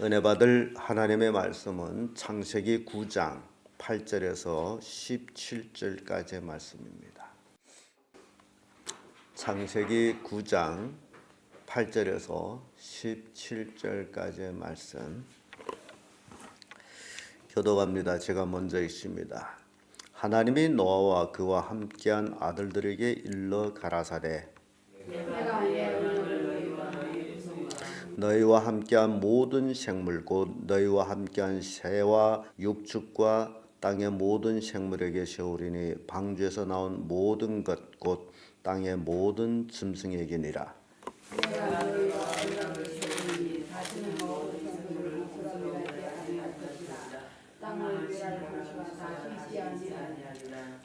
은혜 받을 하나님의 말씀은 창세기 9장 8절에서 17절까지의 말씀입니다. 창세기 9장 8절에서 17절까지의 말씀 교독합니다. 제가 먼저 읽습니다. 하나님이 노아와 그와 함께한 아들들에게 일러 가라사대 너희와 함께한 모든 생물 곧 너희와 함께한 새와 육축과 땅의 모든 생물에게 세우리니 방주에서 나온 모든 것 곧 땅의 모든 짐승에게니라.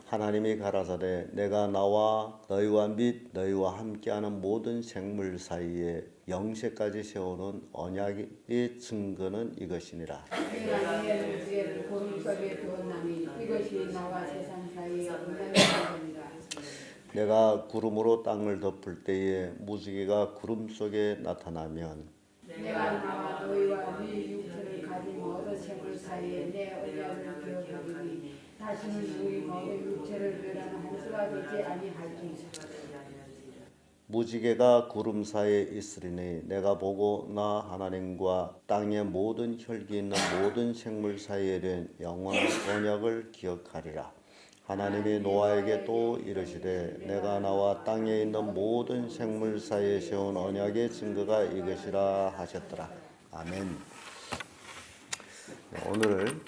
하나님이 가라사대 내가 나와 너희와 및 너희와 함께하는 모든 생물 사이에 영세까지 세우는 언약의 증거는 이것이니라. 내가 너희를 주의 구름 속에 두었나니 이것이 나와 세상 사이의 언약의 증거니라. 내가 구름으로 땅을 덮을 때에 무지개가 구름 속에 나타나면 내가 나와 너희와 네 육체를 가진 모든 생물 사이에 내 언약을 기억하리니 다시는 너희 몸의 육체를 멸하는 한 수가 되지 아니할지니라. 무지개가 구름 사이에 있으리니 내가 보고 나 하나님과 땅의 모든 혈기 있는 모든 생물 사이에 된 영원한 언약을 기억하리라. 하나님이 노아에게 또 이르시되 내가 나와 땅에 있는 모든 생물 사이에 세운 언약의 증거가 이것이라 하셨더라. 아멘. 오늘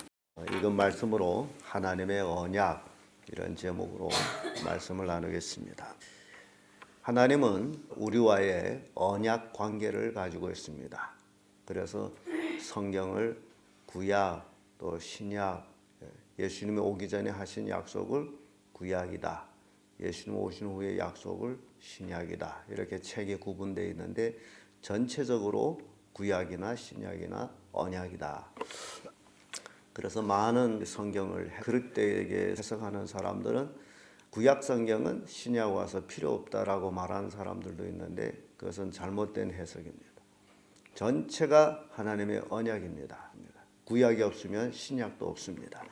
읽은 말씀으로 하나님의 언약 이런 제목으로 말씀을 나누겠습니다. 하나님은 우리와의 언약 관계를 가지고 있습니다. 그래서 성경을 구약 또 신약, 예수님이 오기 전에 하신 약속을 구약이다, 예수님 오신 후의 약속을 신약이다, 이렇게 책에 구분되어 있는데 전체적으로 구약이나 신약이나 언약이다. 그래서 많은 성경을 그릇되게 해석하는 사람들은 구약 성경은 신약 와서 필요 없다라고 말하는 사람들도 있는데 그것은 잘못된 해석입니다. 전체가 하나님의 언약입니다. 구약이 없으면 신약도 없습니다.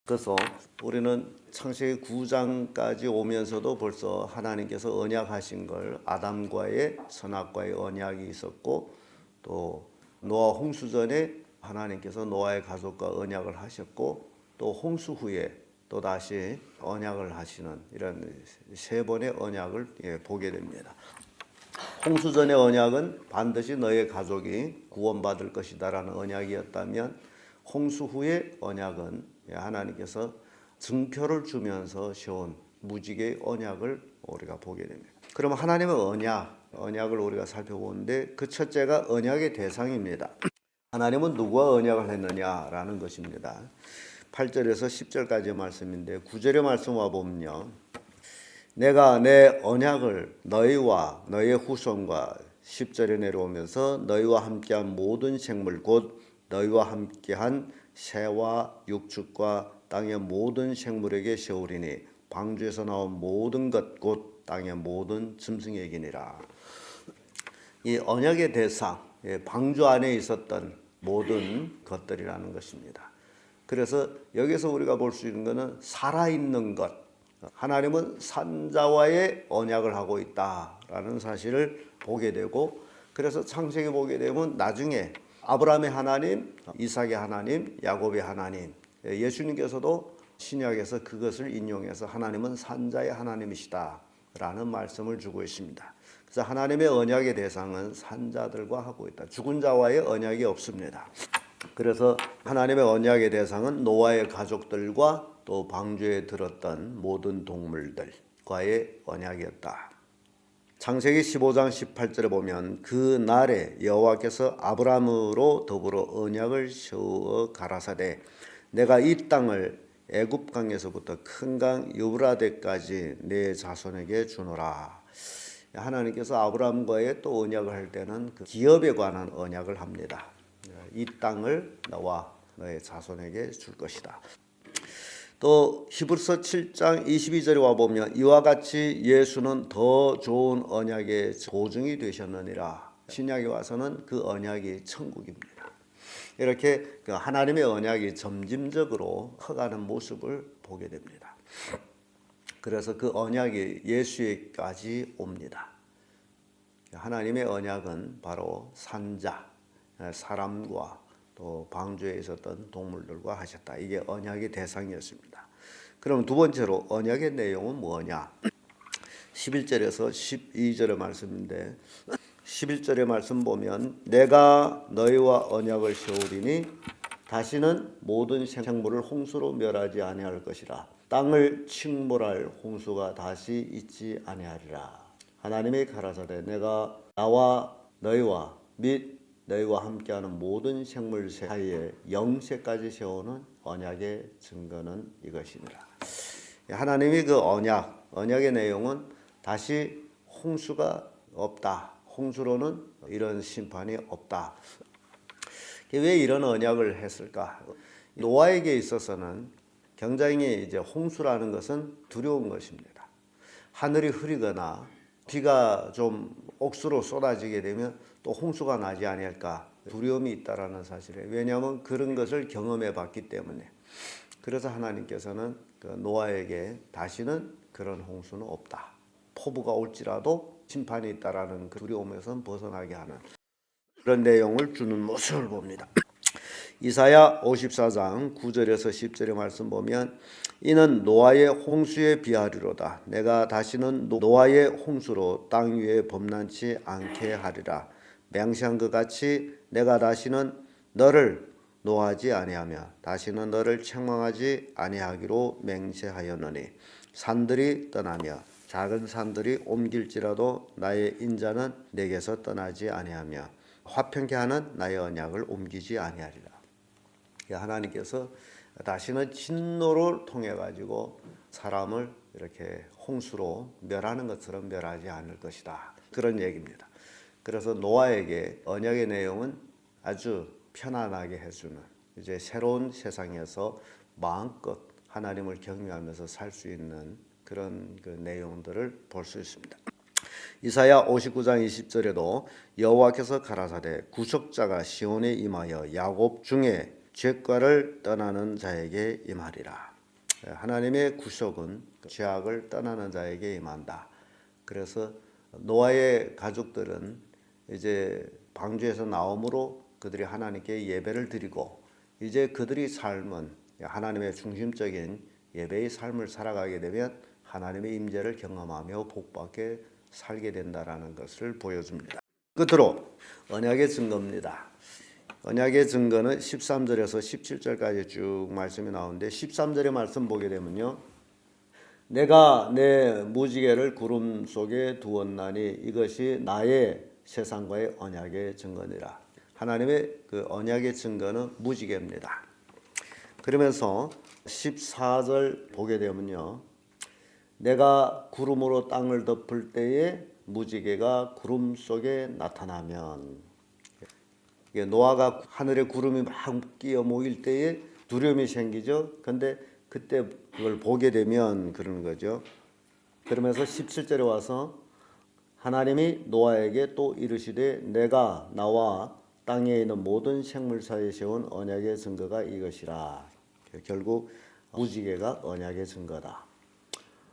그래서 우리는 창세기 9장까지 오면서도 벌써 하나님께서 언약하신 걸 아담과의 선악과의 언약이 있었고 또 노아 홍수 전에 하나님께서 노아의 가족과 언약을 하셨고 또 홍수 후에 또 다시 언약을 하시는 이런 세 번의 언약을 보게 됩니다. 홍수 전의 언약은 반드시 너의 가족이 구원받을 것이다라는 언약이었다면 홍수 후의 언약은 하나님께서 증표를 주면서 세운 무지개의 언약을 우리가 보게 됩니다. 그러면 하나님의 언약을 우리가 살펴보는데 그 첫째가 언약의 대상입니다. 하나님은 누구와 언약을 했느냐라는 것입니다. 8절에서 10절까지의 말씀인데 9절의 말씀 와보면요. 내가 내 언약을 너희와 너희의 후손과 10절에 내려오면서 너희와 함께한 모든 생물 곧 너희와 함께한 새와 육축과 땅의 모든 생물에게 세우리니 방주에서 나온 모든 것 곧 땅의 모든 짐승에게니라. 이 언약의 대상, 방주 안에 있었던 모든 것들이라는 것입니다. 그래서 여기서 우리가 볼 수 있는 것은 살아있는 것, 하나님은 산자와의 언약을 하고 있다라는 사실을 보게 되고 그래서 창세기 보게 되면 나중에 아브라함의 하나님, 이삭의 하나님, 야곱의 하나님, 예수님께서도 신약에서 그것을 인용해서 하나님은 산자의 하나님이시다라는 말씀을 주고 있습니다. 그래서 하나님의 언약의 대상은 산자들과 하고 있다. 죽은 자와의 언약이 없습니다. 그래서 하나님의 언약의 대상은 노아의 가족들과 또 방주에 들었던 모든 동물들과의 언약이었다. 창세기 15장 18절에 보면 그 날에 여호와께서 아브라함으로 더불어 언약을 세워 가라사대 내가 이 땅을 애굽 강에서부터 큰 강 유브라데까지 내 자손에게 주노라. 하나님께서 아브라함과의 또 언약을 할 때는 그 기업에 관한 언약을 합니다. 이 땅을 너와 너의 자손에게 줄 것이다. 또 히브리서 7장 22절에 와보면 이와 같이 예수는 더 좋은 언약의 보증이 되셨느니라. 신약에 와서는 그 언약이 천국입니다. 이렇게 그 하나님의 언약이 점진적으로 커가는 모습을 보게 됩니다. 그래서 그 언약이 예수에까지 옵니다. 하나님의 언약은 바로 산자, 사람과 또 방주에 있었던 동물들과 하셨다. 이게 언약의 대상이었습니다. 그럼 두 번째로 언약의 내용은 뭐냐? 11절에서 12절의 말씀인데 11절의 말씀 보면 내가 너희와 언약을 세우리니 다시는 모든 생물을 홍수로 멸하지 아니할 것이라. 땅을 침몰할 홍수가 다시 있지 아니하리라. 하나님의 가라사대 내가 나와 너희와 및 너희와 함께하는 모든 생물 사이에 영세까지 세우는 언약의 증거는 이것이니라. 하나님의 그 언약의 내용은 다시 홍수가 없다. 홍수로는 이런 심판이 없다. 왜 이런 언약을 했을까? 노아에게 있어서는 굉장히 이제 홍수라는 것은 두려운 것입니다. 하늘이 흐리거나 비가 좀 옥수로 쏟아지게 되면 또 홍수가 나지 않을까 두려움이 있다라는 사실에 왜냐하면 그런 것을 경험해 봤기 때문에 그래서 하나님께서는 그 노아에게 다시는 그런 홍수는 없다. 폭우가 올지라도 심판이 있다라는 그 두려움에서 벗어나게 하는 그런 내용을 주는 모습을 봅니다. 이사야 54장 9절에서 10절의 말씀 보면 이는 노아의 홍수에 비하리로다. 내가 다시는 노아의 홍수로 땅 위에 범람치 않게 하리라. 맹세한 것 같이 내가 다시는 너를 노하지 아니하며 다시는 너를 책망하지 아니하기로 맹세하였노니 산들이 떠나며 작은 산들이 옮길지라도 나의 인자는 내게서 떠나지 아니하며 화평케 하는 나의 언약을 옮기지 아니하리라. 하나님께서 다시는 진노를 통해 가지고 사람을 이렇게 홍수로 멸하는 것처럼 멸하지 않을 것이다. 그런 얘기입니다. 그래서 노아에게 언약의 내용은 아주 편안하게 해주는 이제 새로운 세상에서 마음껏 하나님을 경외하면서 살 수 있는 그런 그 내용들을 볼 수 있습니다. 이사야 59장 20절에도 여호와께서 가라사대 구속자가 시온에 임하여 야곱 중에 죄과를 떠나는 자에게 임하리라. 하나님의 구속은 죄악을 떠나는 자에게 임한다. 그래서 노아의 가족들은 이제 방주에서 나옴으로 그들이 하나님께 예배를 드리고 이제 그들이 삶은 하나님의 중심적인 예배의 삶을 살아가게 되면 하나님의 임재를 경험하며 복받게 살게 된다라는 것을 보여줍니다. 끝으로 언약의 증거입니다. 언약의 증거는 13절에서 17절까지 쭉 말씀이 나오는데 13절의 말씀 보게 되면요. 내가 내 무지개를 구름 속에 두었나니 이것이 나의 세상과의 언약의 증거니라. 하나님의 그 언약의 증거는 무지개입니다. 그러면서 14절 보게 되면요. 내가 구름으로 땅을 덮을 때에 무지개가 구름 속에 나타나면 노아가 하늘에 구름이 막 끼어 모일 때에 두려움이 생기죠. 근데 그때 그걸 보게 되면 그러는 거죠. 그러면서 17절에 와서 하나님이 노아에게 또 이르시되 내가 나와 땅에 있는 모든 생물 사이에 세운 언약의 증거가 이것이라. 결국 무지개가 언약의 증거다.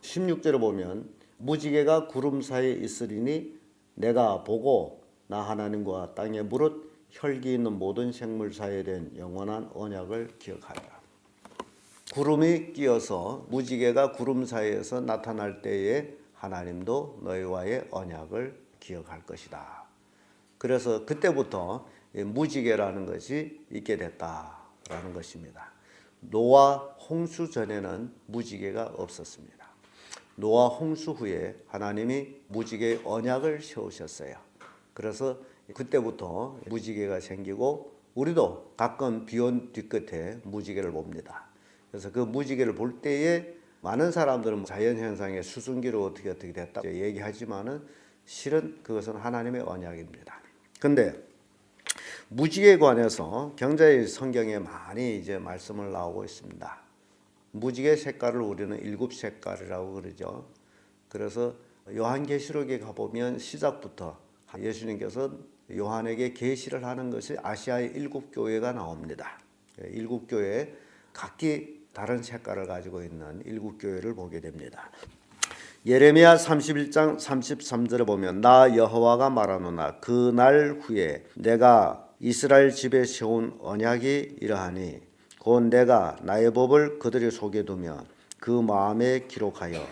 16절에 보면 무지개가 구름 사이에 있으리니 내가 보고 나 하나님과 땅에 무릇 혈기 있는 모든 생물 사이에 된 영원한 언약을 기억하리라. 구름이 끼어서 무지개가 구름 사이에서 나타날 때에 하나님도 너희와의 언약을 기억할 것이다. 그래서 그때부터 무지개라는 것이 있게 됐다라는 것입니다. 노아 홍수 전에는 무지개가 없었습니다. 노아 홍수 후에 하나님이 무지개의 언약을 세우셨어요. 그래서 그때부터 무지개가 생기고 우리도 가끔 비온 뒤끝에 무지개를 봅니다. 그래서 그 무지개를 볼 때에 많은 사람들은 자연현상의 수증기로 어떻게 됐다 얘기하지만은 실은 그것은 하나님의 언약입니다. 근데 무지개에 관해서 굉장히 성경에 많이 이제 말씀을 나오고 있습니다. 무지개 색깔을 우리는 7색깔이라고 그러죠. 그래서 요한계시록에 가보면 시작부터 예수님께서 요한에게 계시를 하는 것이 아시아의 7교회가 나옵니다. 7교회 각기 다른 색깔을 가지고 있는 7교회를 보게 됩니다. 예레미야 31장 33절에 보면 나 여호와가 말하노나 그 날 후에 내가 이스라엘 집에 세운 언약이 이러하니 곧 내가 나의 법을 그들의 속에 두며 그 마음에 기록하여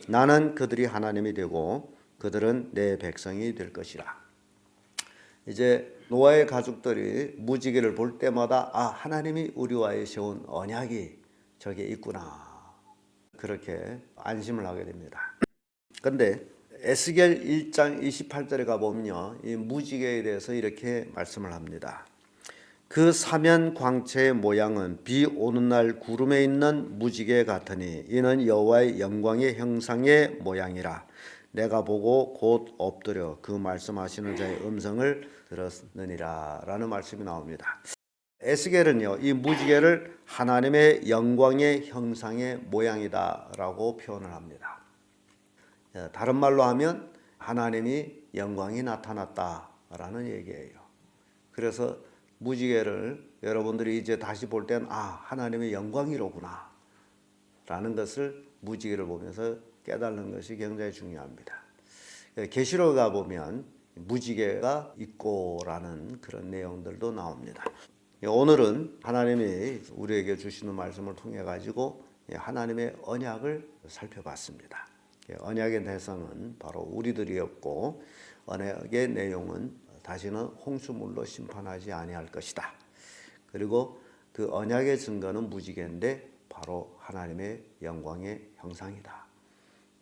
나는 그들이 하나님이 되고 그들은 내 백성이 될 것이라. 이제 노아의 가족들이 무지개를 볼 때마다 하나님이 우리와의 세운 언약이 저게 있구나. 그렇게 안심을 하게 됩니다. 그런데 에스겔 1장 28절에 가보면요, 이 무지개에 대해서 이렇게 말씀을 합니다. 그 사면 광채의 모양은 비 오는 날 구름에 있는 무지개 같으니 이는 여호와의 영광의 형상의 모양이라. 내가 보고 곧 엎드려 그 말씀하시는 자의 음성을 들었느니라 라는 말씀이 나옵니다. 에스겔은요, 이 무지개를 하나님의 영광의 형상의 모양이다 라고 표현을 합니다. 다른 말로 하면 하나님이 영광이 나타났다라는 얘기예요. 그래서 무지개를 여러분들이 이제 다시 볼 때는 하나님의 영광이로구나 라는 것을 무지개를 보면서 깨달는 것이 굉장히 중요합니다. 계시록에 가보면 무지개가 있고라는 그런 내용들도 나옵니다. 오늘은 하나님이 우리에게 주시는 말씀을 통해 가지고 하나님의 언약을 살펴봤습니다. 언약의 대상은 바로 우리들이었고 언약의 내용은 다시는 홍수물로 심판하지 아니할 것이다. 그리고 그 언약의 증거는 무지개인데 바로 하나님의 영광의 형상이다.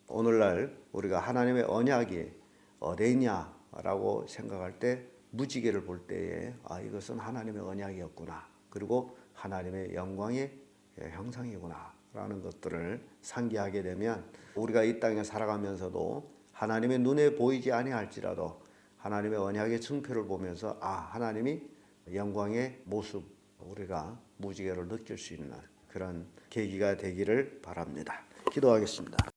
오늘날 우리가 하나님의 언약이 어디에 있냐라고 생각할 때 무지개를 볼 때에 이것은 하나님의 언약이었구나. 그리고 하나님의 영광의 형상이구나 라는 것들을 상기하게 되면 우리가 이 땅에 살아가면서도 하나님의 눈에 보이지 아니할지라도 하나님의 언약의 증표를 보면서 하나님이 영광의 모습 우리가 무지개로 느낄 수 있는 그런 계기가 되기를 바랍니다. 기도하겠습니다.